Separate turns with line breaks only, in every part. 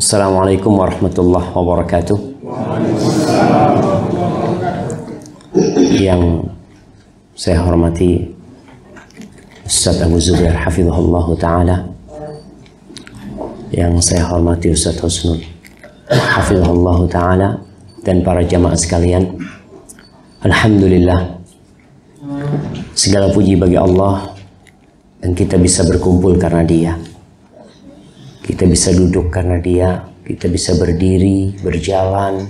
Assalamualaikum warahmatullahi wabarakatuh. Yang saya hormati Ustaz Abu Zubair hafizahullah ta'ala, yang saya hormati Ustaz Husnul hafizahullah ta'ala, dan para jamaah sekalian, alhamdulillah, segala puji bagi Allah, dan kita bisa berkumpul karena Dia. Kita bisa duduk karena Dia, kita bisa berdiri, berjalan,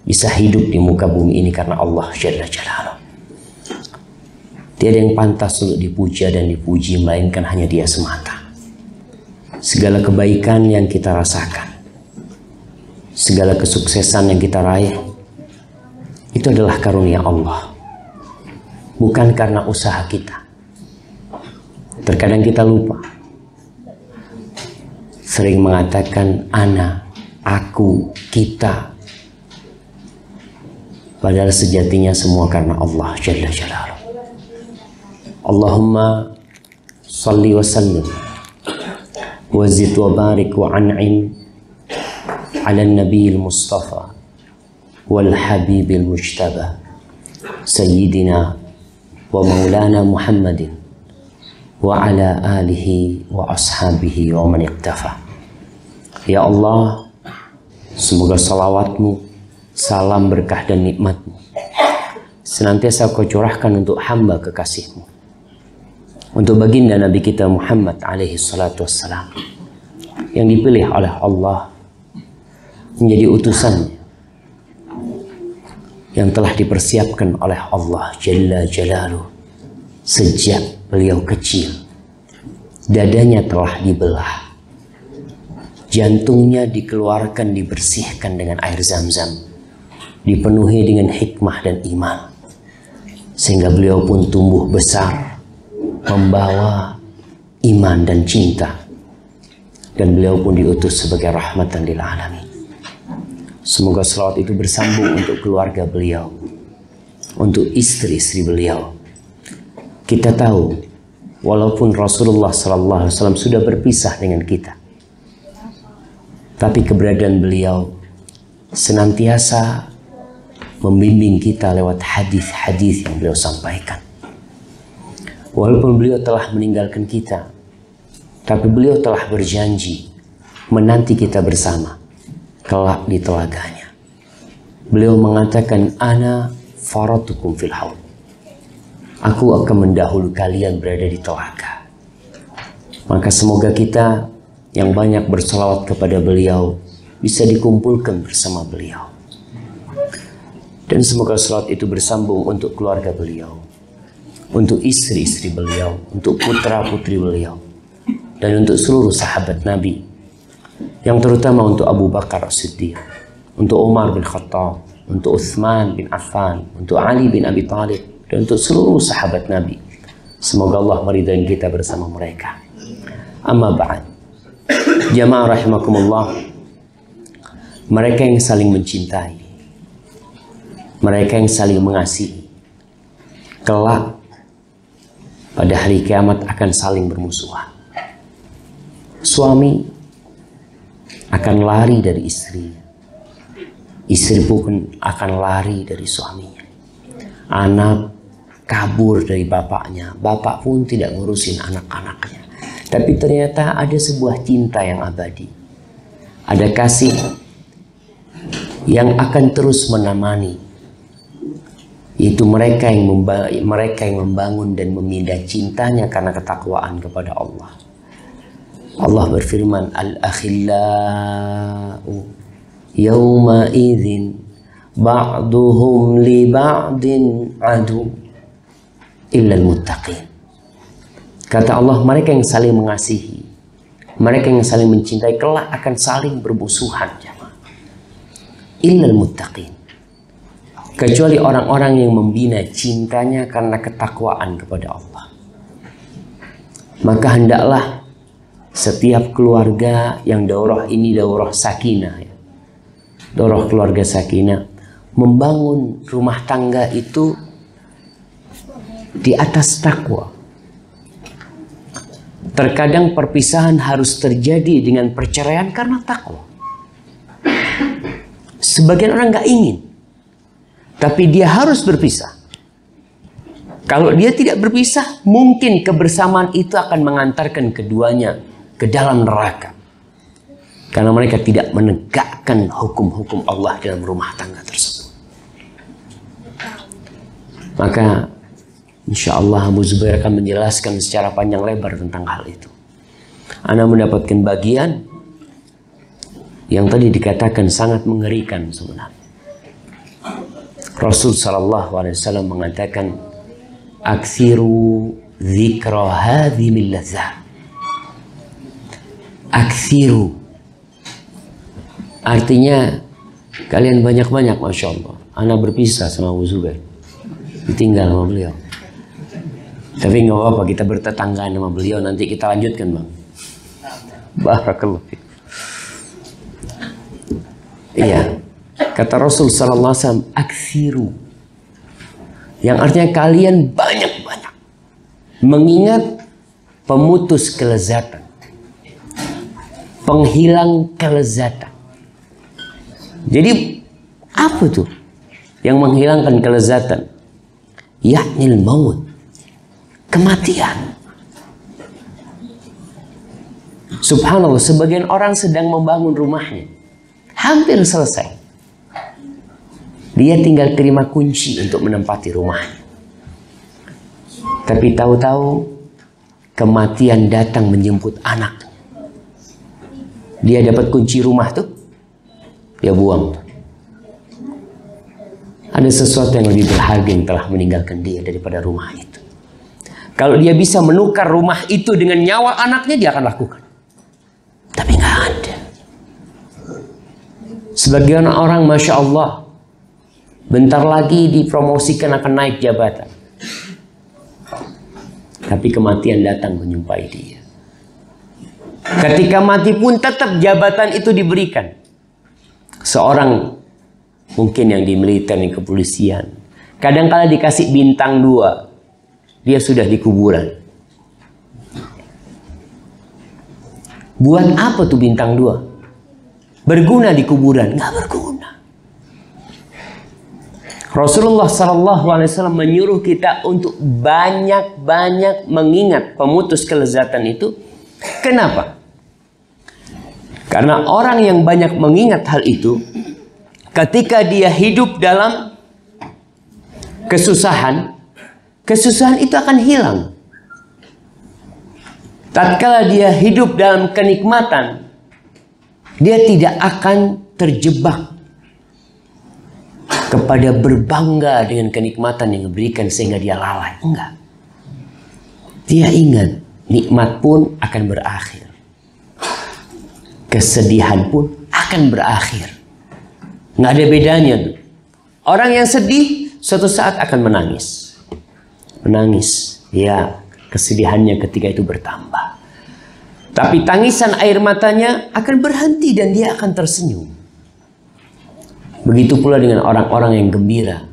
bisa hidup di muka bumi ini karena Allah Jalla Jalaluh. Tiada yang pantas untuk dipuja dan dipuji melainkan hanya Dia semata. Segala kebaikan yang kita rasakan, segala kesuksesan yang kita raih, itu adalah karunia Allah, bukan karena usaha kita. Terkadang kita lupa, sering mengatakan ana, aku, kita, padahal sejatinya semua karena Allah Jalla Jalaluh. Allahumma salli wa sallim wa zid wa barik wa an'im ala nabiyil mustafa wal habibil mujtaba sayyidina wa maulana Muhammadin wa ala alihi wa ashabihi wa man iqtafa. Ya Allah, semoga salawatmu, salam berkah dan nikmatmu senantiasa kau curahkan untuk hamba kekasihmu, untuk baginda Nabi kita Muhammad alaihi salatu wassalam, yang dipilih oleh Allah menjadi utusannya, yang telah dipersiapkan oleh Allah Jalla Jalaluh sejak beliau kecil. Dadanya telah dibelah, jantungnya dikeluarkan, dibersihkan dengan air Zam-Zam, dipenuhi dengan hikmah dan iman, sehingga beliau pun tumbuh besar membawa iman dan cinta, dan beliau pun diutus sebagai rahmatan lil alamin. Semoga salawat itu bersambung untuk keluarga beliau, untuk istri-istri beliau. Kita tahu, walaupun Rasulullah SAW sudah berpisah dengan kita, tapi keberadaan beliau senantiasa membimbing kita lewat hadis-hadis yang beliau sampaikan. Walaupun beliau telah meninggalkan kita, tapi beliau telah berjanji menanti kita bersama kelak di telaganya. Beliau mengatakan, ana faratukum fil haud, aku akan mendahului kalian berada di telaga. Maka semoga kita yang banyak berselawat kepada beliau bisa dikumpulkan bersama beliau. Dan semoga selawat itu bersambung untuk keluarga beliau, untuk istri-istri beliau, untuk putra-putri beliau, dan untuk seluruh sahabat Nabi, yang terutama untuk Abu Bakar As-Siddiq, untuk Umar bin Khattab, untuk Utsman bin Affan, untuk Ali bin Abi Thalib, dan untuk seluruh sahabat Nabi. Semoga Allah meridai kita bersama mereka. Amma ba'd, jamaah rahimakumullah, mereka yang saling mencintai, mereka yang saling mengasihi, kelak pada hari kiamat akan saling bermusuhan. Suami akan lari dari istrinya, istri pun akan lari dari suaminya. Anak kabur dari bapaknya, bapak pun tidak ngurusin anak-anaknya. Tapi ternyata ada sebuah cinta yang abadi, ada kasih yang akan terus menemani, yaitu mereka yang membangun dan memindah cintanya karena ketakwaan kepada Allah. Allah berfirman, al-akhillau yawma idzin ba'duhum li ba'din adu illal muttaqin. Kata Allah, mereka yang saling mengasihi, mereka yang saling mencintai kelak akan saling bermusuhan, jemaah. Illal muttaqin, kecuali orang-orang yang membina cintanya karena ketakwaan kepada Allah. Maka hendaklah setiap keluarga yang daurah ini daurah sakinah, ya, daurah keluarga sakinah, membangun rumah tangga itu di atas takwa. Terkadang perpisahan harus terjadi dengan perceraian karena takwa. Sebagian orang nggak ingin, tapi dia harus berpisah. Kalau dia tidak berpisah, mungkin kebersamaan itu akan mengantarkan keduanya ke dalam neraka. Karena mereka tidak menegakkan hukum-hukum Allah dalam rumah tangga tersebut. Maka insya Allah Abu Zubair akan menjelaskan secara panjang lebar tentang hal itu. Ana mendapatkan bagian yang tadi dikatakan sangat mengerikan sebenarnya. Rasul sallallahu alaihi wasallam mengatakan, "Aktsiru dzikra hadhimil ladzat." Aktsiru artinya kalian banyak-banyak, Masya Allah. Ana berpisah sama Abu Zubair, ditinggal sama beliau. Tapi nggak apa-apa, kita bertetanggaan sama beliau. Nanti kita lanjutkan, Bang. Barakallah. Iya, kata Rasul sallallahu alaihi wasallam, "Aktsiru." Yang artinya kalian banyak-banyak mengingat pemutus kelezatan, penghilang kelezatan. Jadi apa tuh yang menghilangkan kelezatan? Yaknil maut, kematian. Subhanallah, sebagian orang sedang membangun rumahnya, hampir selesai. Dia tinggal terima kunci untuk menempati rumahnya. Tapi tahu-tahu kematian datang menjemput anak. Dia dapat kunci rumah tuh, dia buang. Ada sesuatu yang lebih berharga yang telah meninggalkan dia daripada rumah itu. Kalau dia bisa menukar rumah itu dengan nyawa anaknya, dia akan lakukan. Tapi nggak ada. Sebagian orang, Masya Allah, bentar lagi dipromosikan akan naik jabatan. Tapi kematian datang menjumpai dia. Ketika mati pun tetap jabatan itu diberikan. Seorang mungkin yang di militer, yang kepolisian, kadang-kala dikasih bintang 2, dia sudah di kuburan. Buat apa tuh bintang 2? Berguna di kuburan? Nggak berguna. Rasulullah SAW menyuruh kita untuk banyak-banyak mengingat pemutus kelezatan itu. Kenapa? Karena orang yang banyak mengingat hal itu, ketika dia hidup dalam kesusahan, kesusahan itu akan hilang. Tatkala dia hidup dalam kenikmatan, dia tidak akan terjebak kepada berbangga dengan kenikmatan yang diberikan sehingga dia lalai. Enggak. Dia ingat nikmat pun akan berakhir. Kesedihan pun akan berakhir. Nggak ada bedanya tuh. Orang yang sedih suatu saat akan menangis. Menangis. Ya, kesedihannya ketika itu bertambah. Tapi tangisan air matanya akan berhenti dan dia akan tersenyum. Begitu pula dengan orang-orang yang gembira.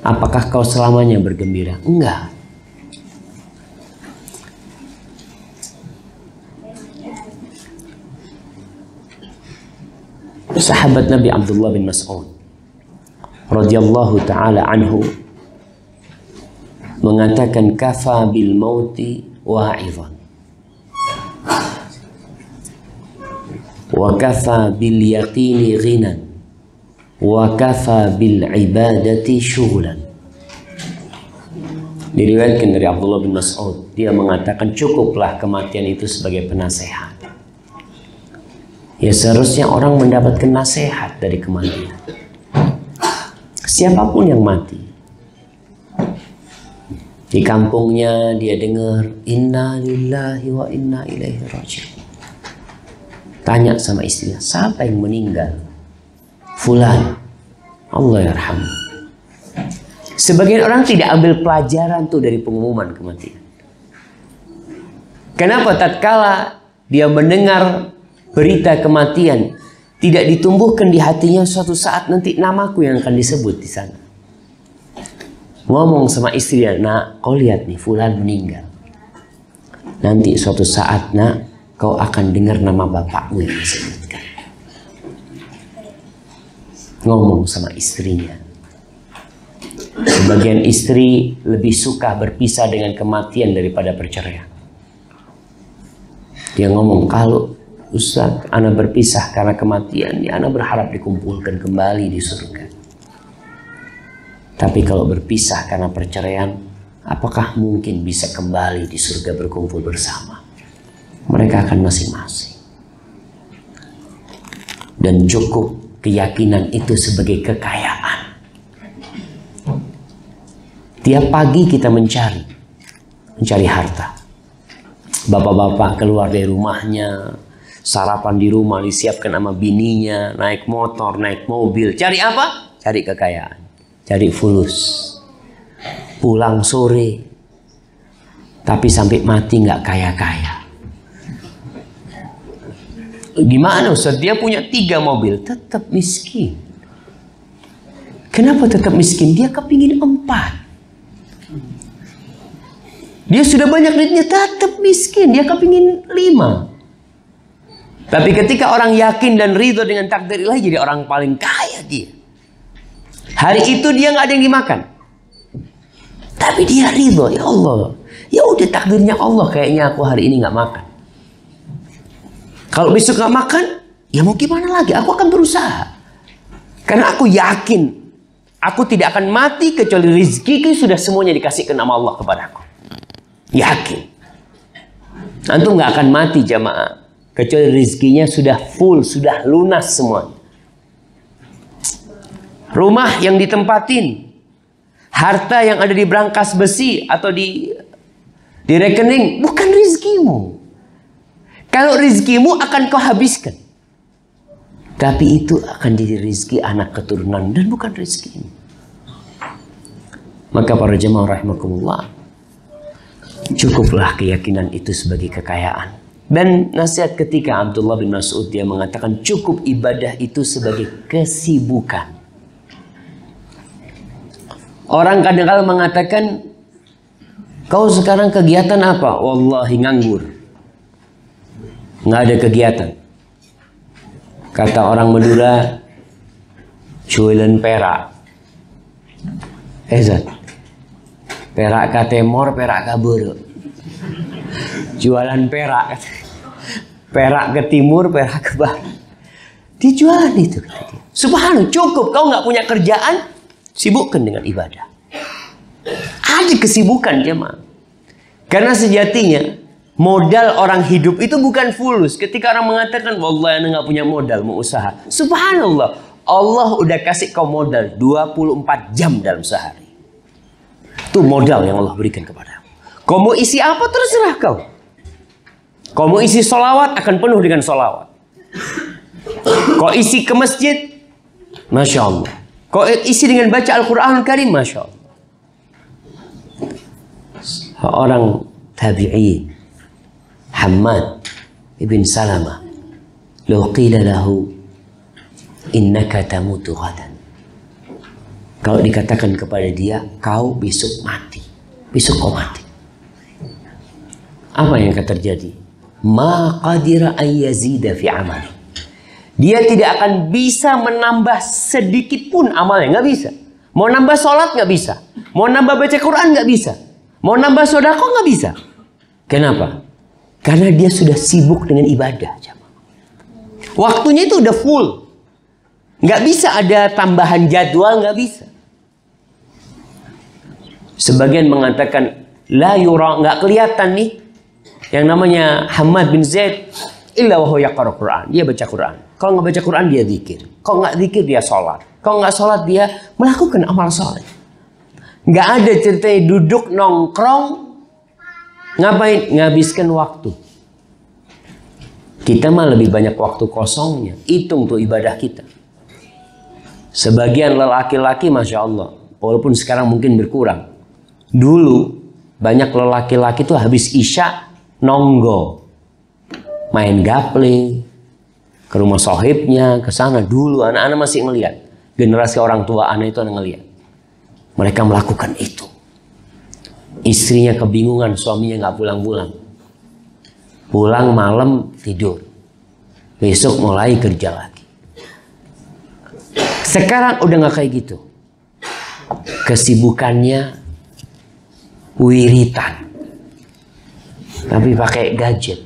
Apakah kau selamanya bergembira? Enggak. Sahabat Nabi Abdullah bin Mas'ud radhiyallahu taala anhu mengatakan, kafa bil mauti wa'idhan wa kafa bil yaqini ghinan wa kafa bil ibadati syughlan. Diriwayatkan dari Abdullah bin Mas'ud, dia mengatakan, cukuplah kematian itu sebagai penasehat. Ya, seharusnya orang mendapatkan nasihat dari kematian. Siapapun yang mati, di kampungnya dia dengar inna lillahi wa inna ilaihi raji'un. Tanya sama istrinya, siapa yang meninggal? Fulan. Allah yarham. Sebagian orang tidak ambil pelajaran tuh dari pengumuman kematian. Kenapa tatkala dia mendengar berita kematian, tidak ditumbuhkan di hatinya suatu saat nanti namaku yang akan disebut di sana. Ngomong sama istrinya, nak, kau lihat nih, fulan meninggal. Nanti suatu saat, nak, kau akan dengar nama bapakmu yang disebutkan. ngomong sama istrinya. Sebagian istri lebih suka berpisah dengan kematian daripada perceraian. Dia ngomong, kalau Ustaz, ana berpisah karena kematian, ya ana berharap dikumpulkan kembali di surga. Tapi kalau berpisah karena perceraian, apakah mungkin bisa kembali di surga berkumpul bersama? Mereka akan masing-masing. Dan cukup keyakinan itu sebagai kekayaan. Tiap pagi kita mencari harta. Bapak-bapak keluar dari rumahnya, sarapan di rumah disiapkan sama bininya, naik motor, naik mobil. Cari apa? Cari kekayaan, cari fulus. Pulang sore, tapi sampai mati nggak kaya-kaya. Gimana Ustaz? Dia punya 3 mobil, tetap miskin. Kenapa tetap miskin? Dia kepingin 4. Dia sudah banyak duitnya, tetap miskin. Dia kepingin 5. Tapi ketika orang yakin dan ridho dengan takdir ilahi, jadi orang paling kaya dia. Hari itu dia nggak ada yang dimakan, tapi dia ridho, ya Allah, ya udah takdirnya Allah, kayaknya aku hari ini nggak makan. Kalau besok nggak makan, ya mau gimana lagi? Aku akan berusaha, karena aku yakin aku tidak akan mati kecuali rezekiku sudah semuanya dikasihkan sama Allah kepadaku. Yakin. Antum nggak akan mati jamaah kecuali rezekinya sudah full, sudah lunas semua. Rumah yang ditempatin, harta yang ada di brankas besi atau di rekening, bukan rezekimu. Kalau rezekimu akan kau habiskan, tapi itu akan jadi rezeki anak keturunan dan bukan rezekimu. Maka para jemaah rahimakumullah, cukuplah keyakinan itu sebagai kekayaan. Dan nasihat ketika Abdullah bin Mas'ud, dia mengatakan cukup ibadah itu sebagai kesibukan. Orang kadang-kadang mengatakan, kau sekarang kegiatan apa? Wallahi nganggur, nggak ada kegiatan. Kata orang Madura, jualan perak. Zat, perak katemor, perak kabur. Jualan perak, perak ke timur, perak ke barat. Dijualan itu. Subhanallah, cukup. Kau nggak punya kerjaan, sibukkan dengan ibadah. Ada kesibukan jemaah. Karena sejatinya modal orang hidup itu bukan fulus. Ketika orang mengatakan, wallahi anda nggak punya modal mau usaha. Subhanallah, Allah udah kasih kau modal 24 jam dalam sehari. Itu modal yang Allah berikan kepadamu. Kau mau isi apa terserah kau. Kau mau isi solawat, akan penuh dengan solawat. Kau isi ke masjid, Masya Allah. Kau isi dengan baca Al-Quran Karim, Masya Allah. Orang tabi'in, Hammad ibn Salamah, law qila lahu innaka tamutu ghadan. Kalau dikatakan kepada dia, kau besok mati. Besok kau mati. Apa yang akan terjadi? Ma qadira an yazida fi amali. Dia tidak akan bisa menambah sedikit pun amalnya, nggak bisa. Mau nambah sholat nggak bisa. Mau nambah baca Quran nggak bisa. Mau nambah sedekah nggak bisa. Kenapa? Karena dia sudah sibuk dengan ibadah. Waktunya itu udah full. Nggak bisa ada tambahan jadwal, nggak bisa. Sebagian mengatakan la yura, nggak kelihatan nih yang namanya Hammad bin Zaid illa wa huwa yaqra Quran. Dia baca Quran. Kalau nggak baca Quran dia zikir. Kalau nggak zikir dia sholat. Kalau nggak sholat dia melakukan amal soleh. Nggak ada ceritanya duduk nongkrong, ngapain? Ngabiskan waktu. Kita mah lebih banyak waktu kosongnya. Hitung tuh ibadah kita. Sebagian lelaki-laki Masya Allah, walaupun sekarang mungkin berkurang. Dulu banyak lelaki-laki tuh habis isya nonggo, main gaple, ke rumah sohibnya, ke sana. Dulu anak-anak masih ngelihat. Generasi orang tua anak itu anak ngelihat. Mereka melakukan itu. Istrinya kebingungan, suaminya nggak pulang-pulang. Pulang malam tidur. Besok mulai kerja lagi. Sekarang udah nggak kayak gitu. Kesibukannya wiritan, tapi pakai gadget.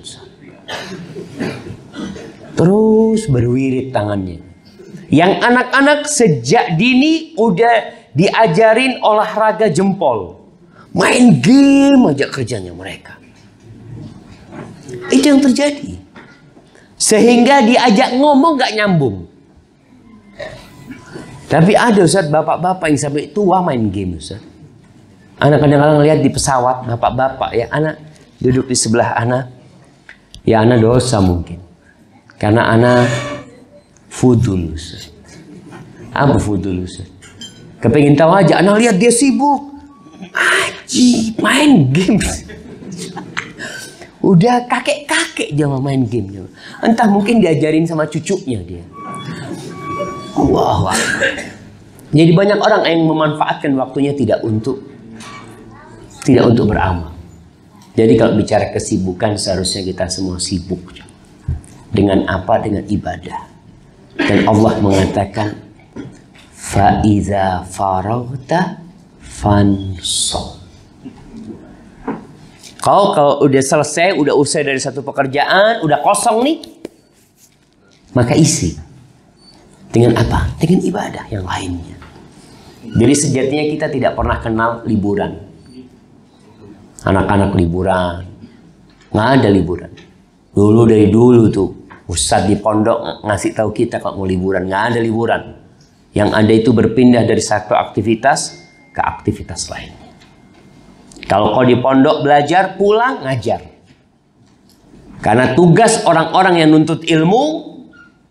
Terus berwirid tangannya. Yang anak-anak sejak dini udah diajarin olahraga jempol. Main game aja kerjanya mereka. Itu yang terjadi. Sehingga diajak ngomong gak nyambung. Tapi ada Ustaz, bapak-bapak yang sampai tua main game Ustaz. Anak kadang-kadang lihat di pesawat, bapak-bapak ya, anak duduk di sebelah anak. Ya anak dosa mungkin. Karena anak fudul Ustaz. Apa fudul Ustaz? Kepengin tahu aja, anak lihat dia sibuk. Aji, main game. Udah kakek-kakek dia main game. Entah mungkin diajarin sama cucunya dia. Allah. Jadi banyak orang yang memanfaatkan waktunya tidak untuk beramal. Jadi kalau bicara kesibukan seharusnya kita semua sibuk. Dengan apa? Dengan ibadah. Dan Allah mengatakan fa iza faraghta fansab. Kalau udah selesai, udah usai dari satu pekerjaan, udah kosong nih, maka isi. Dengan apa? Dengan ibadah yang lainnya. Jadi sejatinya kita tidak pernah kenal liburan. Anak-anak liburan. Nggak ada liburan. Dulu dari dulu tuh, Ustadz di pondok ngasih tahu kita kalau mau liburan. Nggak ada liburan. Yang ada itu berpindah dari satu aktivitas ke aktivitas lainnya. Kalau kau di pondok belajar, pulang ngajar. Karena tugas orang-orang yang nuntut ilmu,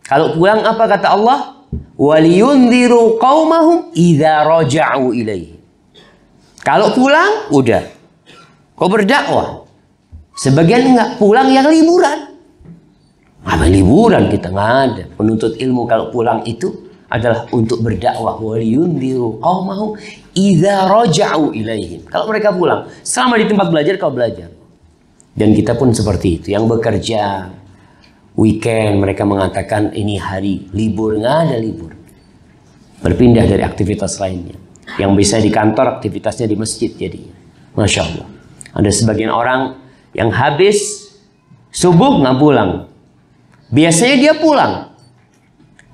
kalau pulang apa kata Allah? Waliyundziru qaumahum idza raja'u ilaihi. Kalau pulang udah kau berdakwah. Sebagian enggak pulang yang liburan. Apa liburan kita nggak ada. Penuntut ilmu kalau pulang itu adalah untuk berdakwah. Waliyundziru qaumahum idza raja'u ilaihim. Kalau mereka pulang, selama di tempat belajar kau belajar. Dan kita pun seperti itu, yang bekerja weekend mereka mengatakan ini hari libur, nggak ada libur. Berpindah dari aktivitas lainnya. Yang bisa di kantor aktivitasnya di masjid jadinya. Masya Allah. Ada sebagian orang yang habis subuh nggak pulang. Biasanya dia pulang.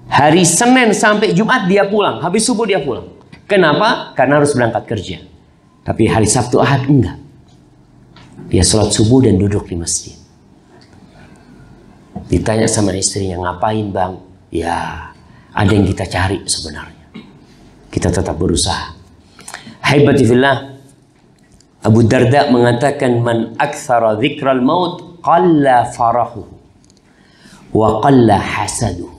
Hari Senin sampai Jumat dia pulang. Habis subuh dia pulang. Kenapa? Karena harus berangkat kerja. Tapi hari Sabtu Ahad enggak. Dia sholat subuh dan duduk di masjid. Ditanya sama istrinya, ngapain bang? Ya, ada yang kita cari sebenarnya. Kita tetap berusaha. Haibati fillah, Abu Darda mengatakan, man aktsara dzikral maut qalla farahu wa qalla hasaduh.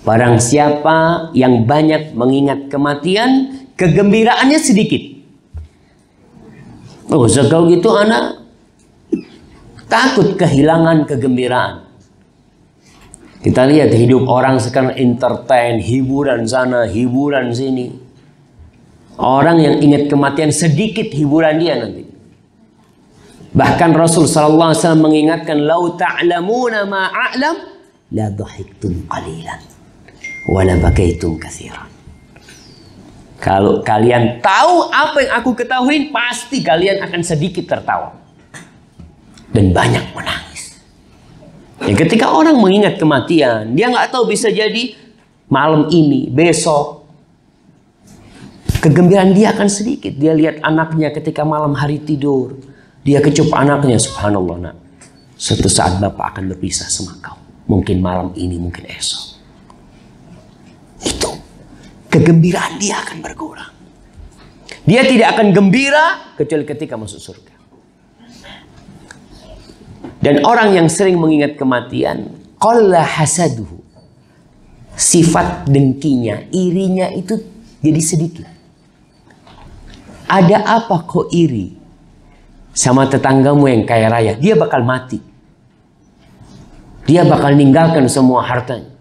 Barang siapa yang banyak mengingat kematian, kegembiraannya sedikit. Oh, kalau gitu anak takut kehilangan kegembiraan. Kita lihat hidup orang sekarang entertain, hiburan sana, hiburan sini. Orang yang ingat kematian sedikit hiburan dia nanti. Bahkan Rasul sallallahu alaihi wasallam mengingatkan, "Lau ta'lamuna ma a'lam la dhahiktum qalilan wa la bakaitum katsiran." Kalau kalian tahu apa yang aku ketahui, pasti kalian akan sedikit tertawa dan banyak menangis. Ya, ketika orang mengingat kematian, dia nggak tahu bisa jadi malam ini, besok. Kegembiraan dia akan sedikit. Dia lihat anaknya ketika malam hari tidur, dia kecup anaknya, subhanallah nak, suatu saat bapak akan berpisah sama kau. Mungkin malam ini, mungkin esok. Itu kegembiraan dia akan berkurang. Dia tidak akan gembira kecuali ketika masuk surga. Dan orang yang sering mengingat kematian, qalla hasaduhu, sifat dengkinya, irinya itu jadi sedikit. Ada apa kok iri sama tetanggamu yang kaya raya? Dia bakal mati. Dia bakal ninggalkan semua hartanya.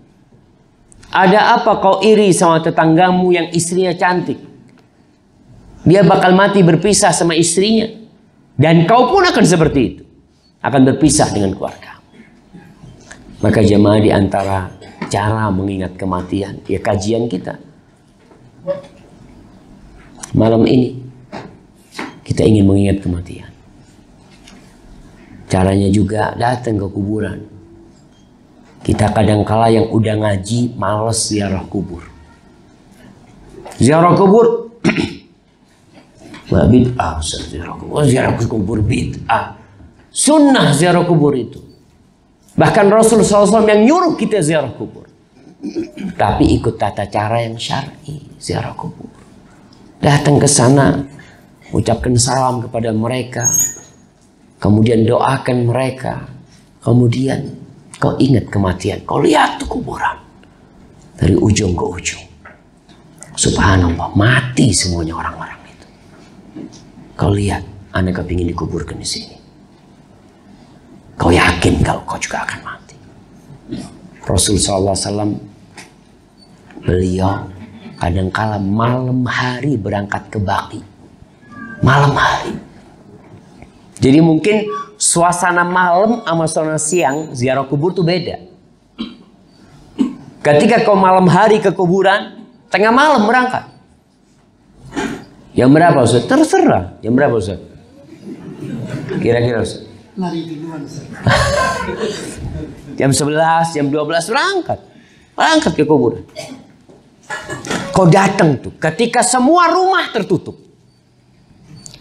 Ada apa kau iri sama tetanggamu yang istrinya cantik? Dia bakal mati berpisah sama istrinya. Dan kau pun akan seperti itu. Akan berpisah dengan keluarga. Maka jemaah, di antara cara mengingat kematian, ya kajian kita. Malam ini kita ingin mengingat kematian. Caranya juga datang ke kuburan. Kita kadangkala yang udah ngaji males ziarah kubur. Ziarah kubur bid'ah, ziarah kubur bid'ah. Sunnah ziarah kubur itu. Bahkan Rasul SAW yang nyuruh kita ziarah kubur. Tapi ikut tata cara yang syar'i ziarah kubur. Datang ke sana, ucapkan salam kepada mereka, kemudian doakan mereka, kemudian kau ingat kematian, kau lihat tuh kuburan dari ujung ke ujung. Subhanallah, mati semuanya orang-orang itu. Kau lihat, anak kepingin dikuburkan di sini. Kau yakin kalau kau juga akan mati. Rasulullah SAW, beliau kadangkala malam hari berangkat ke Baqi. Malam hari. Jadi mungkin suasana malam sama suasana siang ziarah kubur tuh beda. Ketika kau malam hari ke kuburan, tengah malam berangkat. Jam berapa Ustaz? Terserah. Jam berapa Ustaz? Kira-kira Ustaz?
Lari duluan Ustaz.
Jam 11, jam 12 berangkat. Berangkat ke kuburan. Kau datang tuh ketika semua rumah tertutup.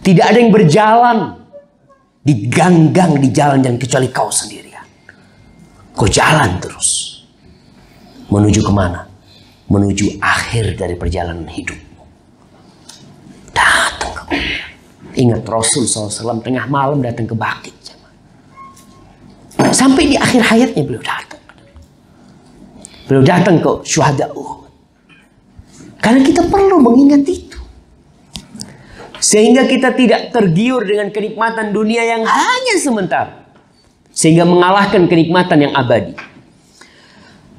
Tidak ada yang berjalan di gang-gang di jalan yang kecuali kau sendirian. Kau jalan terus. Menuju kemana? Menuju akhir dari perjalanan hidupmu. Datang ke kuburan. Ingat Rasul SAW tengah malam datang ke Baqi. Sampai di akhir hayatnya beliau datang. Beliau datang ke syuhada Uhud. Karena kita perlu mengingat itu. Sehingga kita tidak tergiur dengan kenikmatan dunia yang hanya sementara. Sehingga mengalahkan kenikmatan yang abadi.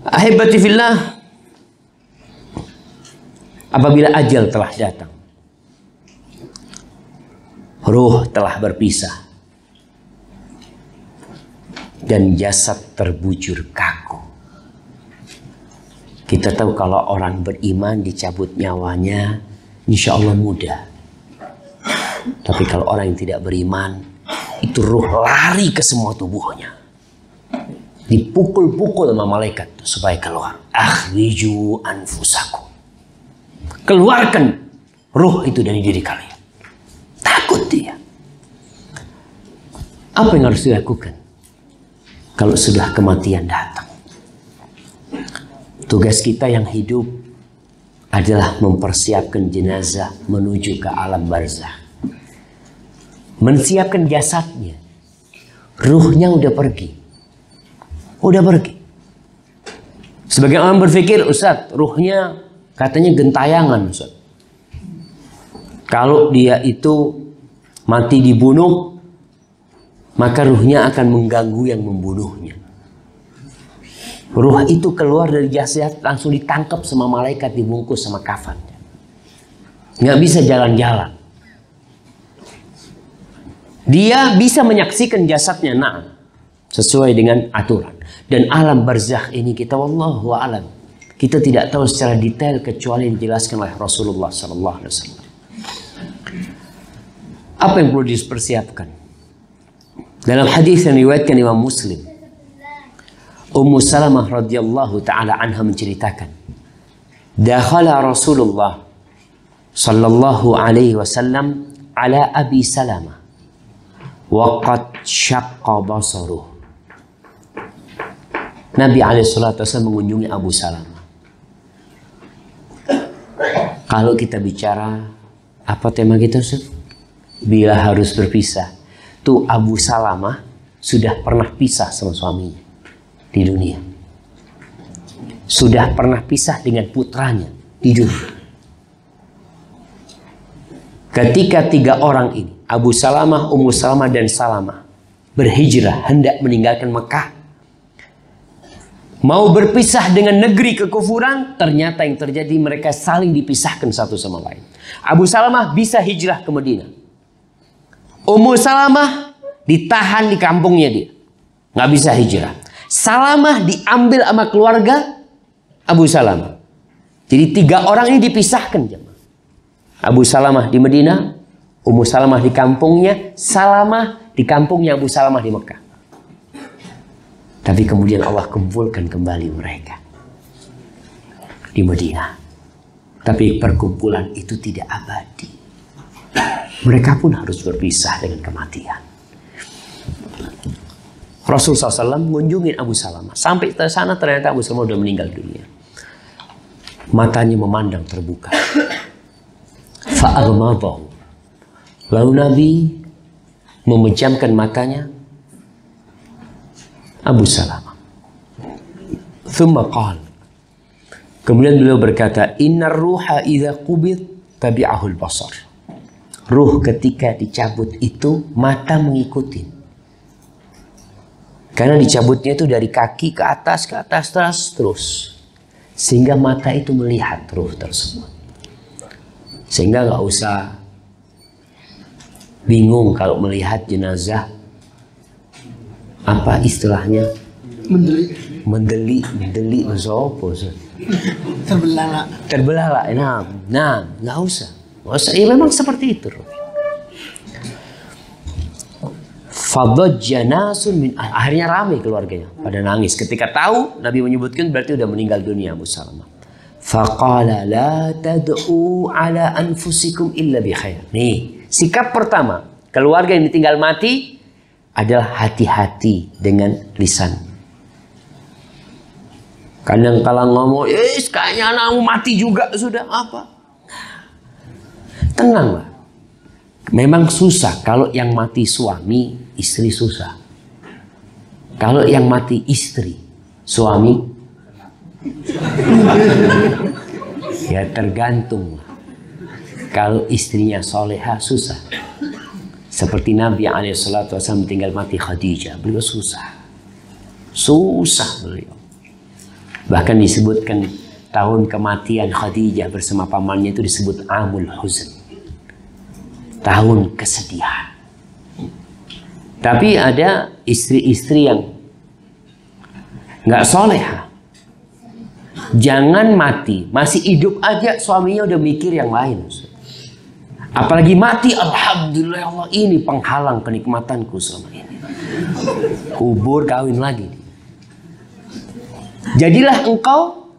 Ahibati fillah, apabila ajal telah datang, ruh telah berpisah, dan jasad terbujur kaku. Kita tahu kalau orang beriman dicabut nyawanya, insya Allah mudah. Tapi kalau orang yang tidak beriman, itu ruh lari ke semua tubuhnya. Dipukul-pukul sama malaikat supaya keluar. Akhriju anfusakum. Keluarkan ruh itu dari diri kalian. Takut dia. Apa yang harus dilakukan kalau sudah kematian datang? Tugas kita yang hidup adalah mempersiapkan jenazah menuju ke alam barzah. Mensiapkan jasadnya. Ruhnya udah pergi. Udah pergi. Sebagian orang berpikir, Ustaz, ruhnya katanya gentayangan, Ustaz. Kalau dia itu mati dibunuh, maka ruhnya akan mengganggu yang membunuhnya. Ruh itu keluar dari jasad langsung ditangkap sama malaikat, dibungkus sama kafan. Nggak bisa jalan-jalan. Dia bisa menyaksikan jasadnya, sesuai dengan aturan. Dan alam barzakh ini kita wallahu a'lam, kita tidak tahu secara detail kecuali dijelaskan oleh Rasulullah SAW. Apa yang perlu dipersiapkan? Dalam hadis yang diriwayatkan Imam Muslim, Ummu Salamah radhiyallahu taala anha menceritakan, dakhala Rasulullah sallallahu alaihi wasallam ala Abi Salamah wa qad syaqqa basaruh. Nabi alaihissalatu wasallam mengunjungi Abu Salamah. Kalau kita bicara apa tema kita, Ustaz? Bila harus berpisah. Tuh Abu Salamah sudah pernah pisah sama suaminya di dunia. Sudah pernah pisah dengan putranya di dunia. Ketika tiga orang ini, Abu Salamah, Ummu Salamah, dan Salamah, berhijrah hendak meninggalkan Mekah, mau berpisah dengan negeri kekufuran, ternyata yang terjadi mereka saling dipisahkan satu sama lain. Abu Salamah bisa hijrah ke Madinah. Ummu Salamah ditahan di kampungnya dia. Nggak bisa hijrah. Salamah diambil sama keluarga Abu Salamah. Jadi 3 orang ini dipisahkan. Abu Salamah di Madinah, Ummu Salamah di kampungnya, Salamah di kampungnya Abu Salamah di Mekah. Tapi kemudian Allah kumpulkan kembali mereka di Madinah. Tapi perkumpulan itu tidak abadi. Mereka pun harus berpisah dengan kematian. Rasulullah SAW mengunjungi Abu Salamah. Sampai ke sana ternyata Abu Salamah sudah meninggal dunia. Matanya memandang terbuka. Fa'aghmadahu. Lalu Nabi memejamkan matanya Abu Salamah. Thumma qala. Kemudian beliau berkata, Innar ruha idza qubid tabi'ahul basar. Ruh ketika dicabut itu mata mengikuti. Karena dicabutnya itu dari kaki ke atas terus. Sehingga mata itu melihat ruh tersebut. Sehingga nggak usah bingung kalau melihat jenazah. Apa istilahnya? Mendeli, menzopo. Terbelalak. Nah, nggak usah. Ya memang seperti itu. Fadajja nasun min, akhirnya ramai keluarganya pada nangis ketika tahu Nabi menyebutkan berarti sudah meninggal dunia Abu Salamah. Faqala la tad'u ala anfusikum illa bi khair. Nih, sikap pertama keluarga yang ditinggal mati adalah hati-hati dengan lisan. Kadang kala ngomong, kayaknya anakmu mati juga sudah apa? Tenanglah. Memang susah kalau yang mati suami, istri susah. Kalau yang mati istri, suami, ya tergantung. Kalau istrinya soleha susah. Seperti Nabi SAW tinggal mati Khadijah, beliau susah. Susah beliau. Bahkan disebutkan tahun kematian Khadijah bersama pamannya itu disebut Amul Huzn. Tahun kesedihan. Tapi ada istri-istri yang nggak soleha. Jangan mati, masih hidup aja suaminya udah mikir yang lain. Apalagi mati, alhamdulillah ya Allah, ini penghalang kenikmatanku selama ini. Kubur kawin lagi. Jadilah engkau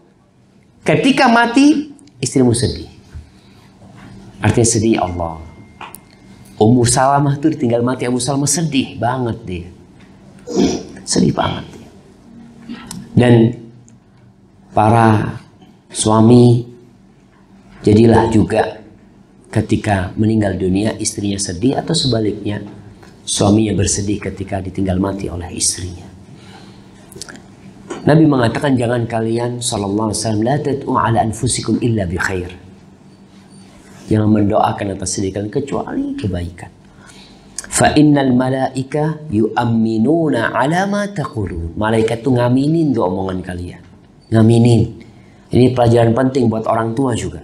ketika mati istrimu sedih. Artinya sedih Allah. Ummu Salamah itu ditinggal mati Abu Salamah, sedih banget dia. Sedih banget dia. Dan para suami jadilah juga ketika meninggal dunia istrinya sedih atau sebaliknya suaminya bersedih ketika ditinggal mati oleh istrinya. Nabi mengatakan jangan kalian sallallahu alaihi wasallam la tad'u ala anfusikum illa bi khair. Jangan mendoakan atas diri kalian kecuali kebaikan. Fa innal malaika yu'minuna ala ma taqulun. Malaikat itu ngaminin tuh omongan kalian. Ngaminin. Ini pelajaran penting buat orang tua juga.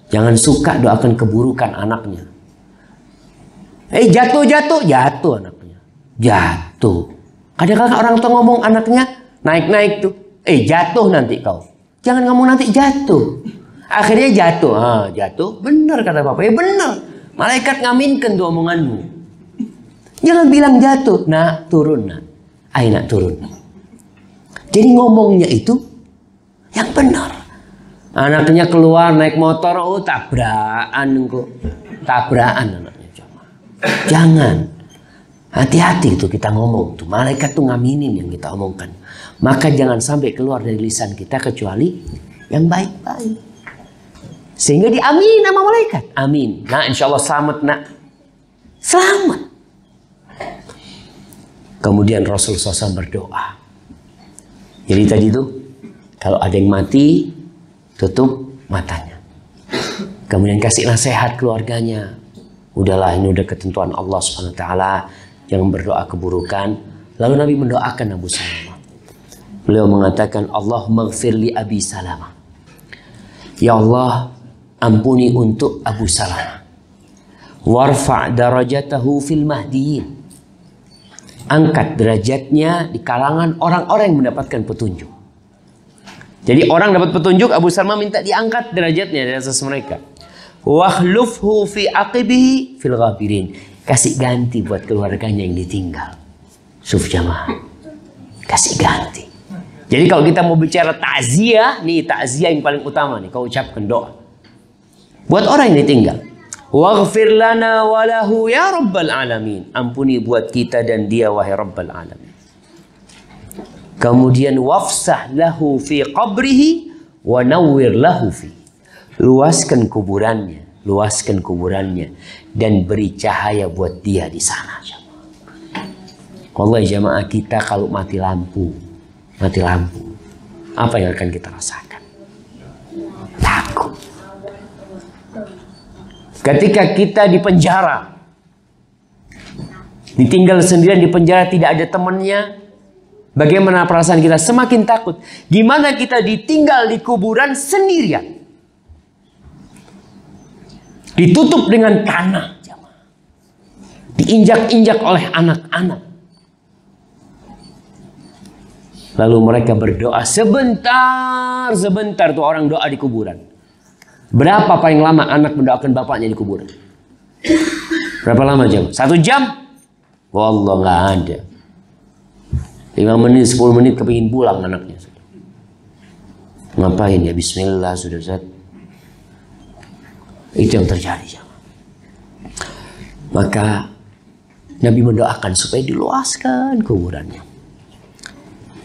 Jangan suka doakan keburukan anaknya. Jatuh anaknya. Jatuh. Kadang-kadang orang tua ngomong anaknya naik tuh. Jatuh nanti kau. Jangan ngomong nanti jatuh. Akhirnya jatuh. Jatuh. Benar kata Bapak. Ya benar. Malaikat ngaminkan tuh omonganmu. Jangan bilang jatuh. Nak turun nak. Nak turun. Jadi ngomongnya itu yang benar. Anaknya keluar naik motor. Tabrakan kok. Tabrakan anaknya. Jangan. Hati-hati itu kita ngomong tuh. Malaikat tuh ngaminin yang kita omongkan. Maka jangan sampai keluar dari lisan kita kecuali yang baik-baik. Sehingga diamin sama malaikat. Amin. Nah insya Allah selamat nak. Selamat. Kemudian Rasulullah SAW berdoa. Jadi tadi itu kalau ada yang mati tutup matanya. Kemudian kasih nasihat keluarganya. Udahlah ini udah ketentuan Allah SWT. Jangan berdoa keburukan. Lalu Nabi mendoakan Abu Salamah. Beliau mengatakan Allahumma ghfir li Abi Salamah. Ya Allah ampuni untuk Abu Salamah. Warfa' darajatahu fil mahdiyin. angkat derajatnya di kalangan orang-orang yang mendapatkan petunjuk. Jadi orang dapat petunjuk, Abu Salma minta diangkat derajatnya di atas mereka. Wakhlufhu fi aqibihi fil ghabirin. Kasih ganti buat keluarganya yang ditinggal. Suf jamaah. Kasih ganti. Jadi kalau kita mau bicara takziah, nih takziah yang paling utama nih, kau ucapkan doa buat orang yang ditinggal. Waghfir lana walahu ya rabbal alamin. Ampuni buat kita dan dia wahai rabbal alamin. Kemudian wafsah lahu fi qabrihi wa nawwir lahu fi. Luaskan kuburannya dan beri cahaya buat dia di sana. Wallahi jamaah, kita kalau mati lampu, apa yang akan kita rasakan? Takut. Ketika kita di penjara, ditinggal sendirian di penjara, tidak ada temannya, bagaimana perasaan kita? Semakin takut. Gimana kita ditinggal di kuburan sendirian, ditutup dengan tanah, diinjak-injak oleh anak-anak. Lalu mereka berdoa sebentar tuh orang doa di kuburan. Berapa paling lama anak mendoakan bapaknya di kuburan? Berapa lama jam? 1 jam? Wallah nggak ada. 5 menit, 10 menit kepingin pulang anaknya. Ngapain ya? Bismillah sudah Ustaz. Itu yang terjadi. Maka Nabi mendoakan supaya diluaskan kuburannya.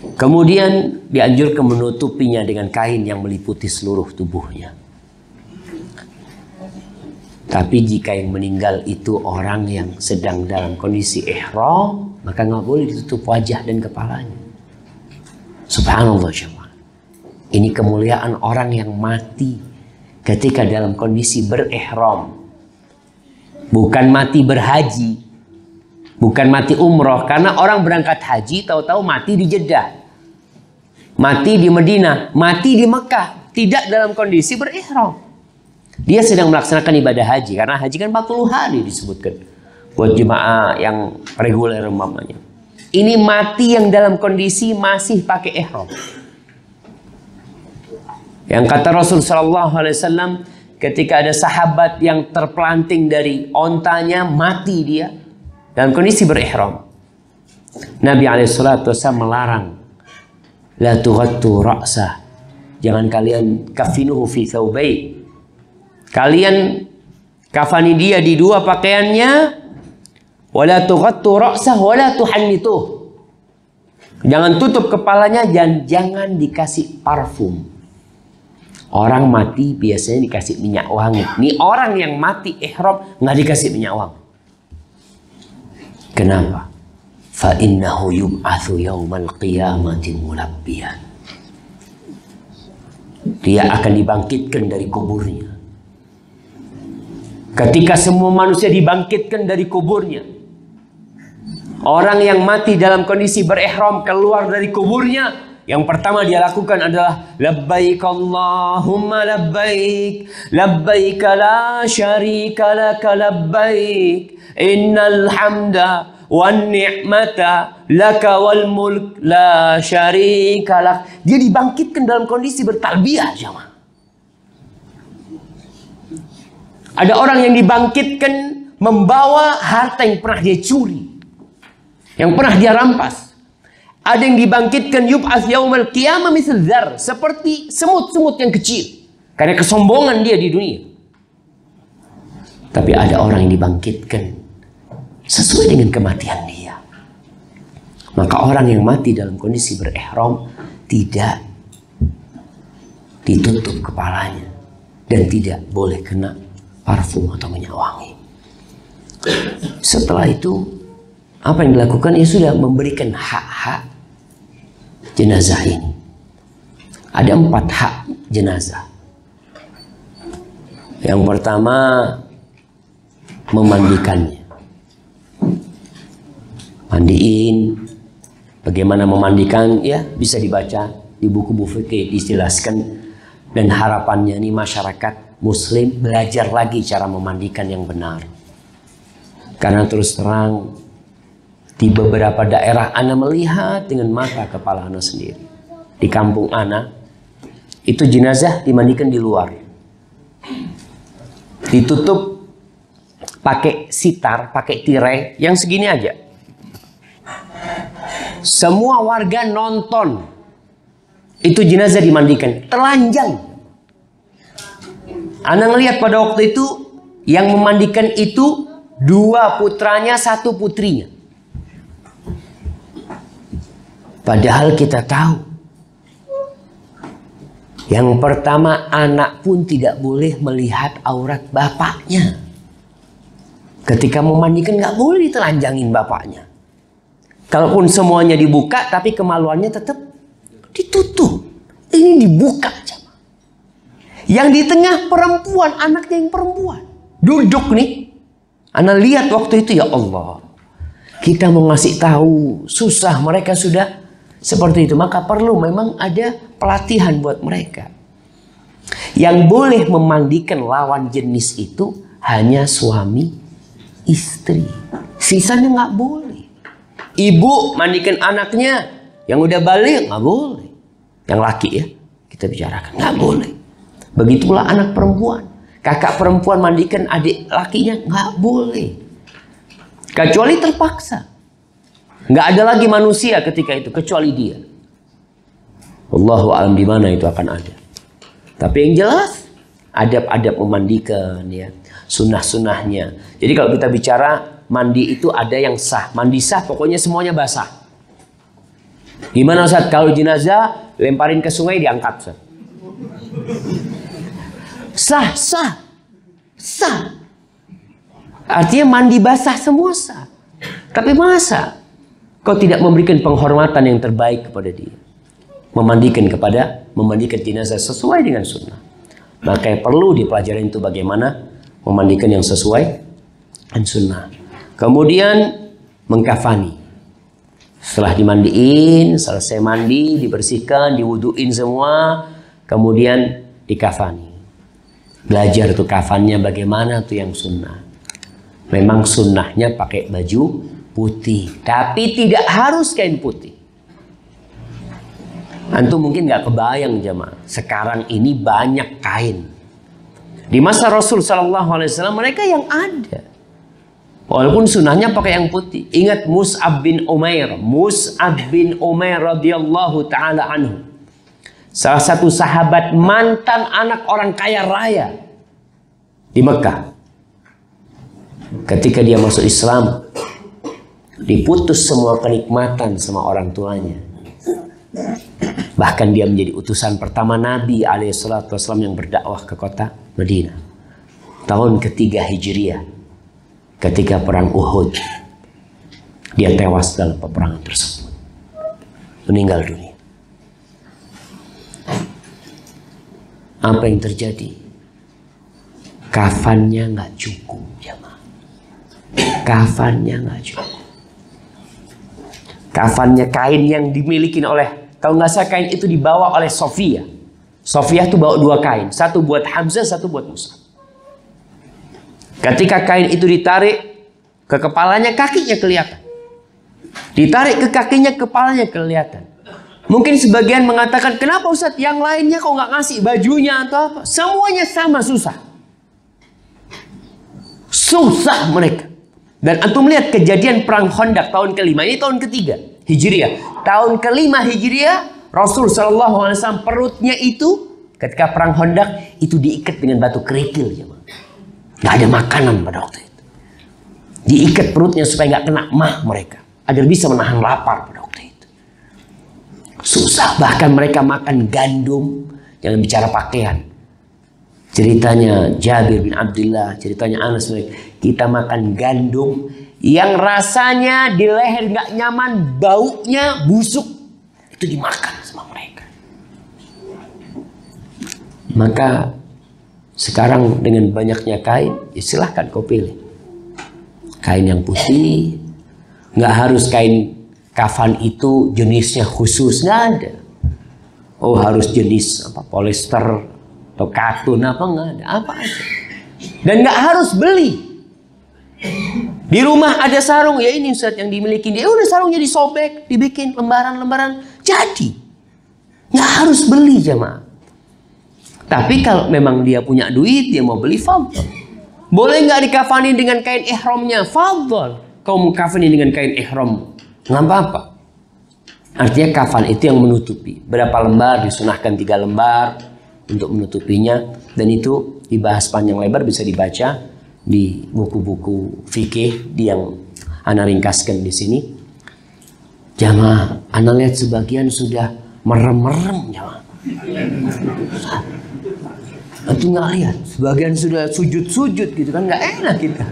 Kemudian dianjurkan menutupinya dengan kain yang meliputi seluruh tubuhnya. Tapi jika yang meninggal itu orang yang sedang dalam kondisi ihram, maka nggak boleh ditutup wajah dan kepalanya. Subhanallah jemaah. Ini kemuliaan orang yang mati ketika dalam kondisi berihram. Bukan mati berhaji, bukan mati umroh. Karena orang berangkat haji tahu-tahu mati di Jeddah, mati di Madinah, mati di Mekah, tidak dalam kondisi berihram. Dia sedang melaksanakan ibadah haji, karena haji kan 40 hari disebutkan buat jemaah yang reguler umpamanya. Ini mati yang dalam kondisi masih pakai ihram. Yang kata Rasul sallallahu alaihi wasallam, ketika ada sahabat yang terpelanting dari ontanya, mati dia dalam kondisi berihram. Nabi alaihi salatu wasallam melarang, la tughattu ra'sah. Jangan kalian kafinuhu fi thawbai. Kalian kafani dia di 2 pakaiannya. Wala tughattu ra'sah wala tuhannituh. Jangan tutup kepalanya dan jangan dikasih parfum. Orang mati biasanya dikasih minyak wangi. Ini orang yang mati ihram nggak dikasih minyak wangi. Kenapa? Fa innahu yub'atsu yaumal qiyamati mulabbiyan. Dia akan dibangkitkan dari kuburnya. Ketika semua manusia dibangkitkan dari kuburnya, orang yang mati dalam kondisi berihram keluar dari kuburnya, yang pertama dia lakukan adalah labbaik Allahumma labbaik, labbaik la syarika laka labbaik, innal hamda wan ni'mata laka wal mulk la syarika lak. Dia dibangkitkan dalam kondisi bertalbiyah jemaah. Ada orang yang dibangkitkan membawa harta yang pernah dia curi, yang pernah dia rampas. Ada yang dibangkitkan yub'ats yaumal qiyamah misal dzar, seperti semut-semut yang kecil karena kesombongan dia di dunia. Tapi ada orang yang dibangkitkan sesuai dengan kematian dia. Maka orang yang mati dalam kondisi berihram tidak ditutup kepalanya dan tidak boleh kena parfum atau minyak wangi. Setelah itu apa yang dilakukan? Ya sudah, memberikan hak-hak jenazah ini. Ada 4 hak jenazah. Yang pertama, memandikannya. Mandiin. Bagaimana memandikan? Ya bisa dibaca di buku-buku fikih, dijelaskan. Dan harapannya ini masyarakat Muslim belajar lagi cara memandikan yang benar. Karena terus terang Di beberapa daerah ana melihat dengan mata kepala ana sendiri. Di kampung ana, itu jenazah dimandikan di luar. Ditutup pakai sitar, pakai tirai yang segini aja. Semua warga nonton. Itu jenazah dimandikan, telanjang. Ana ngelihat pada waktu itu yang memandikan itu 2 putranya, 1 putrinya. Padahal kita tahu, yang pertama anak pun tidak boleh melihat aurat bapaknya. Ketika memandikan nggak boleh ditelanjangin bapaknya. Kalaupun semuanya dibuka, tapi kemaluannya tetap ditutup. Ini dibuka. Yang di tengah perempuan, anaknya yang perempuan. Duduk nih. Ana lihat waktu itu, ya Allah. Kita mau ngasih tahu, susah, mereka sudah seperti itu. Maka perlu memang ada pelatihan buat mereka. Yang boleh memandikan lawan jenis itu hanya suami istri. Sisanya nggak boleh. Ibu mandikan anaknya yang udah balik nggak boleh. Yang laki ya kita bicarakan nggak boleh. Begitulah anak perempuan. Kakak perempuan mandikan adik lakinya nggak boleh. Kecuali terpaksa. Nggak ada lagi manusia ketika itu kecuali dia. Wallahu a'lam di mana itu akan ada. Tapi yang jelas adab-adab memandikan ya, sunnah-sunnahnya. Jadi kalau kita bicara mandi itu ada yang sah. Mandi sah pokoknya semuanya basah. Gimana Ustaz? Kalau jenazah lemparin ke sungai diangkat Ustaz. Sah, sah, sah. Artinya mandi basah semua sah. Tapi masa kau tidak memberikan penghormatan yang terbaik kepada dia? Memandikan jenazah sesuai dengan sunnah. Maka yang perlu dipelajari itu bagaimana memandikan yang sesuai dengan sunnah. Kemudian mengkafani. Setelah dimandiin, selesai mandi, dibersihkan, diwuduin semua, kemudian dikafani. Belajar tuh kafannya bagaimana tuh yang sunnah. Memang sunnahnya pakai baju putih, tapi tidak harus kain putih. Antum mungkin nggak kebayang jemaah. Sekarang ini banyak kain. Di masa Rasul Sallallahu Alaihi Wasallam mereka yang ada. Walaupun sunnahnya pakai yang putih. Ingat Mus'ab bin Umair. Mus'ab bin Umair radhiyallahu taala anhu. Salah satu sahabat mantan anak orang kaya raya di Mekah. Ketika dia masuk Islam, diputus semua kenikmatan sama orang tuanya. Bahkan dia menjadi utusan pertama Nabi alaihissalatu wassalam yang berdakwah ke kota Madinah. Tahun ketiga Hijriah, ketika perang Uhud, dia tewas dalam peperangan tersebut, meninggal dunia. Apa yang terjadi? Kafannya nggak cukup, jemaah. Kafannya nggak cukup. Kafannya kain yang dimiliki oleh, kalau nggak salah kain itu dibawa oleh Sofia. Sofia tuh bawa 2 kain, satu buat Hamzah, satu buat Musa. Ketika kain itu ditarik ke kepalanya, kakinya kelihatan. Ditarik ke kakinya, kepalanya kelihatan. Mungkin sebagian mengatakan, kenapa Ustaz yang lainnya kok nggak ngasih bajunya atau apa? Semuanya sama, susah. Susah mereka. Dan antum lihat kejadian perang Khandaq tahun ke-5, ini tahun ke-3 Hijriah. Tahun ke-5 Hijriah, Rasul Shallallahu Alaihi Wasallam perutnya itu ketika perang Khandaq itu diikat dengan batu kerikil. Nggak ada makanan pada waktu itu. Diikat perutnya supaya nggak kena mah mereka, agar bisa menahan lapar pada waktu itu. Susah, bahkan mereka makan gandum. Jangan bicara pakaian. Ceritanya Jabir bin Abdullah, ceritanya Anas, kita makan gandum yang rasanya di leher nggak nyaman, baunya busuk, itu dimakan sama mereka. Maka sekarang dengan banyaknya kain, ya silahkan kau pilih kain yang putih. Nggak harus kain kafan itu jenisnya khusus, nggak ada. Oh harus jenis apa, polyester atau katun apa, nggak ada, apa aja. Dan nggak harus beli. Di rumah ada sarung, ya ini Ustaz yang dimiliki dia, udah sarungnya disobek, dibikin lembaran-lembaran, jadi. Nggak harus beli jemaah. Tapi kalau memang dia punya duit, dia mau beli, fadhol. Boleh nggak dikafani dengan kain ihramnya? Fadhol. Kau mau kafani dengan kain ihram, nggak apa-apa. Artinya kafan itu yang menutupi. Berapa lembar? Disunahkan 3 lembar untuk menutupinya. Dan itu dibahas panjang lebar, bisa dibaca di buku-buku fikih yang ana ringkaskan di sini. Jamaah, ana lihat sebagian sudah merem-merem jamaah. Itu nggak lihat, sebagian sudah sujud-sujud gitu kan, nggak enak kita.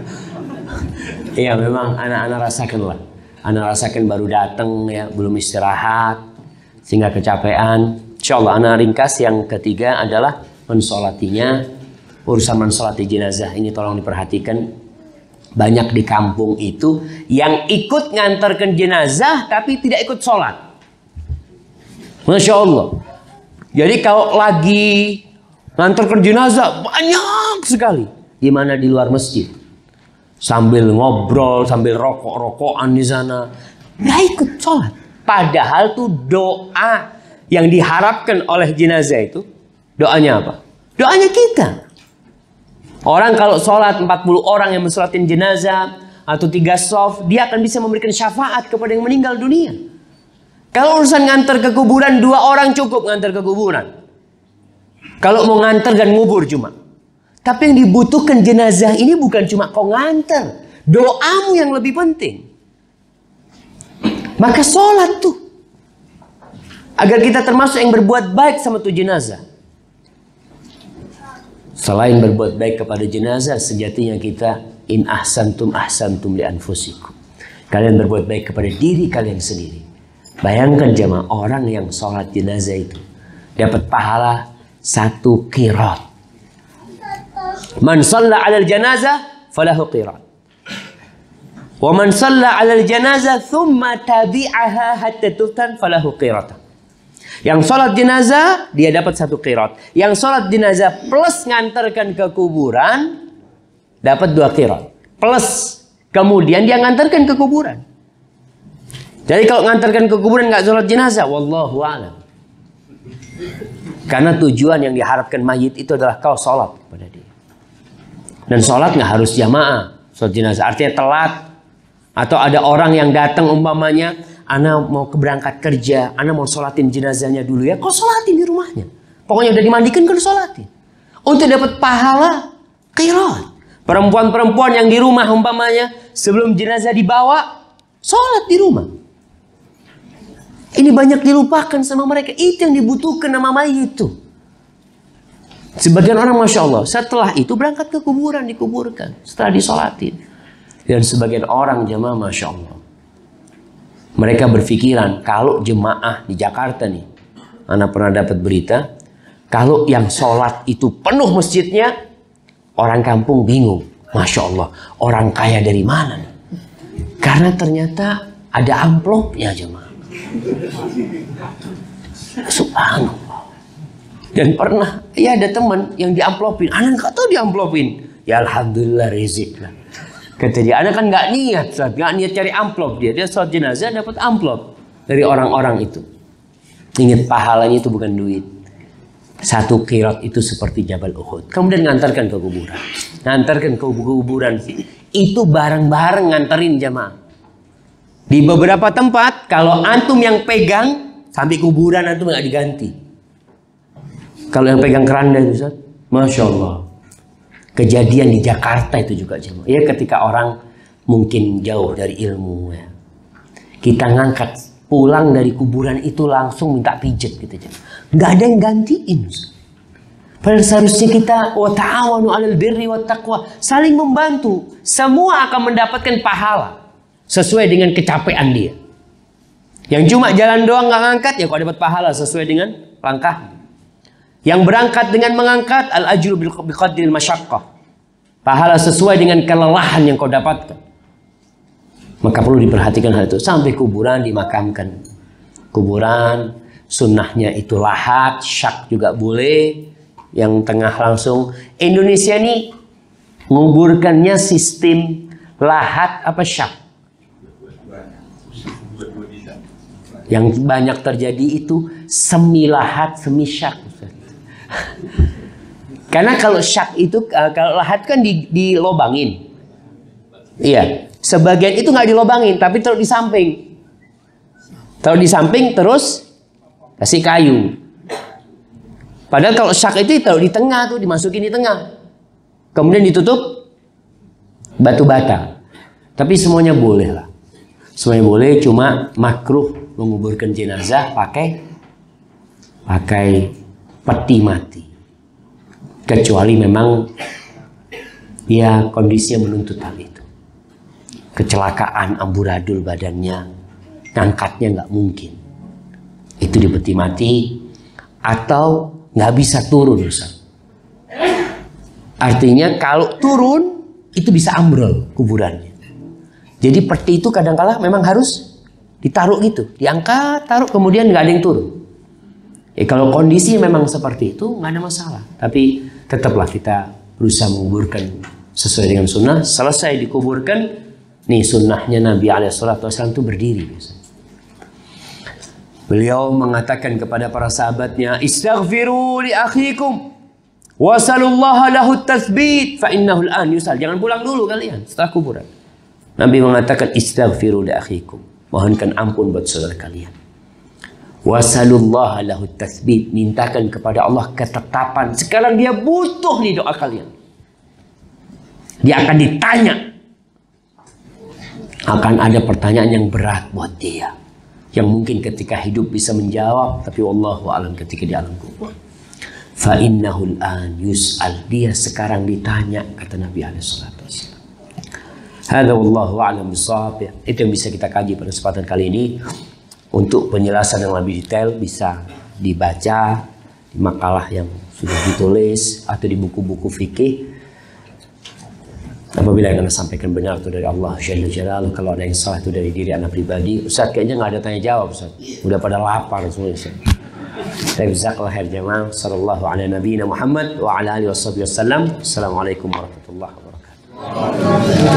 Iya memang anak-anak rasakan lah. Anak rasakan baru datang ya, belum istirahat sehingga kecapean. Insyaallah anak ringkas yang ketiga adalah mensolatinya. Urusan mensolati jenazah ini tolong diperhatikan. Banyak di kampung itu yang ikut ngantarkan jenazah tapi tidak ikut sholat. Masya Allah. Jadi kalau lagi ngantarkan jenazah banyak sekali. Gimana di luar masjid? Sambil ngobrol, sambil rokok-rokokan di sana. Nggak ikut sholat. Padahal tuh doa yang diharapkan oleh jenazah itu. Doanya apa? Doanya kita. Orang kalau sholat 40 orang yang mensolatin jenazah atau 3 shaf, dia akan bisa memberikan syafaat kepada yang meninggal dunia. Kalau urusan ngantar ke kuburan, 2 orang cukup ngantar ke kuburan. Kalau mau ngantar dan ngubur cuma. Tapi yang dibutuhkan jenazah ini bukan cuma kau ngantar, doamu yang lebih penting. Maka sholat tuh, agar kita termasuk yang berbuat baik sama tuh jenazah. Selain berbuat baik kepada jenazah, sejatinya kita in ahsantum ahsantum li anfusikum. Kalian berbuat baik kepada diri kalian sendiri. Bayangkan jemaah, orang yang sholat jenazah itu dapat pahala 1 qirat. Man shalla 'alal janazah falahu qirat. Wa man shalla 'alal janazah thumma tabi'aha hatta tuftan falahu qirat. Yang sholat jenazah dia dapat 1 qirat. Yang sholat jenazah plus ngantarkan ke kuburan dapat 2 qirat. Plus kemudian dia ngantarkan ke kuburan. Jadi kalau ngantarkan ke kuburan nggak sholat jenazah, wallahu a'lam. Karena tujuan yang diharapkan mayit itu adalah kau sholat kepada dia. Dan sholat nggak harus jamaah. Sholat jenazah artinya telat. Atau ada orang yang datang umpamanya, ana mau berangkat kerja, ana mau sholatin jenazahnya dulu ya, kau sholatin di rumahnya. Pokoknya udah dimandikan, kau sholatin. Untuk dapat pahala qirat. Perempuan-perempuan yang di rumah umpamanya, sebelum jenazah dibawa, sholat di rumah. Ini banyak dilupakan sama mereka. Itu yang dibutuhkan sama mayit itu. Sebagian orang Masya Allah, setelah itu berangkat ke kuburan, dikuburkan. Setelah disolatin. Dan sebagian orang jemaah Masya Allah, mereka berpikiran kalau jemaah di Jakarta nih, anak pernah dapat berita, kalau yang sholat itu penuh masjidnya, orang kampung bingung. Masya Allah, orang kaya dari mana nih? Karena ternyata ada amplopnya jemaah. Subhanallah. Dan pernah, ya ada teman yang diamplopin. Anak nggak tahu diamplopin. Ya Alhamdulillah rezeki lah. Kata dia, anak kan nggak niat, nggak niat cari amplop dia. Dia sholat jenazah dapat amplop dari orang-orang itu. Ingat pahalanya itu bukan duit. 1 qirat itu seperti Jabal Uhud. Kemudian ngantarkan ke kuburan. Ngantarkan ke kuburan. Itu bareng-bareng nganterin jamaah. Di beberapa tempat, kalau antum yang pegang, sampai kuburan antum nggak diganti. Kalau yang pegang keranda itu, Ustaz, Masya Allah. Kejadian di Jakarta itu juga jemaah. Ya ketika orang mungkin jauh dari ilmu ya. Kita ngangkat pulang dari kuburan itu langsung minta pijet gitu jemaah. Nggak ada yang gantiin. Padahal seharusnya kita wa ta'awanu 'alal birri wat taqwa, saling membantu. Semua akan mendapatkan pahala sesuai dengan kecapean dia. Yang cuma jalan doang nggak ngangkat ya kok dapat pahala sesuai dengan langkah. Yang berangkat dengan mengangkat al-ajru biqadril masyaqqah. Pahala sesuai dengan kelelahan yang kau dapatkan. Maka perlu diperhatikan hal itu. Sampai kuburan dimakamkan. Kuburan sunnahnya itu lahat, syak juga boleh. Yang tengah langsung. Indonesia ini nguburkannya sistem Lahat apa syak? Yang banyak terjadi itu semi lahat, semi syak. Karena kalau syak itu, kalau lahat kan dilobangin. Iya, sebagian itu nggak dilobangin, tapi taruh di samping. Taruh di samping terus kasih kayu. Padahal kalau syak itu taruh di tengah tuh, dimasukin di tengah. Kemudian ditutup batu bata. Tapi semuanya boleh lah. Semuanya boleh, cuma makruh menguburkan jenazah pakai peti mati. Kecuali memang ya kondisinya menuntut hal itu. Kecelakaan, amburadul badannya, ngangkatnya nggak mungkin. Itu di peti mati, atau nggak bisa turun, Ustaz. Artinya kalau turun itu bisa ambrol kuburannya. Jadi peti itu kadang-kala memang harus ditaruh gitu, diangkat, taruh, kemudian nggak ada yang turun. Kalau kondisi memang seperti itu nggak ada masalah. Tapi tetaplah kita berusaha menguburkan sesuai dengan sunnah. Selesai dikuburkan, nih sunnahnya Nabi SAW itu berdiri. Beliau mengatakan kepada para sahabatnya, istaghfiru li akhikum wasalullaha lahu tatsbit fa innahu al-an yusal. Jangan pulang dulu kalian setelah kuburan. Nabi mengatakan istaghfiru li akhikum, mohonkan ampun buat saudara kalian. Wasalullaha lahu tatsbit, mintakan kepada Allah ketetapan. Sekarang dia butuh nih doa kalian. Dia akan ditanya. Akan ada pertanyaan yang berat buat dia. Yang mungkin ketika hidup bisa menjawab, tapi wallahu a'lam ketika di alam kubur. Fa innahu al-an yus'al, dia sekarang ditanya, kata Nabi SAW. Hadza wallahu a'lam bishawab. Itu yang bisa kita kaji pada kesempatan kali ini. Untuk penjelasan yang lebih detail bisa dibaca di makalah yang sudah ditulis atau di buku-buku fikih. Apabila yang anda sampaikan benar itu dari Allah Jalla Jalaluhu, kalau ada yang salah itu dari diri anda pribadi. Ustaz kayaknya nggak ada tanya jawab, Ustaz. Udah pada lapar semua, Ustaz. Jazakallahu khair jamaah. Sallallahu ala nabiyina Muhammad wa ala alihi wasallam. Assalamualaikum warahmatullahi wabarakatuh.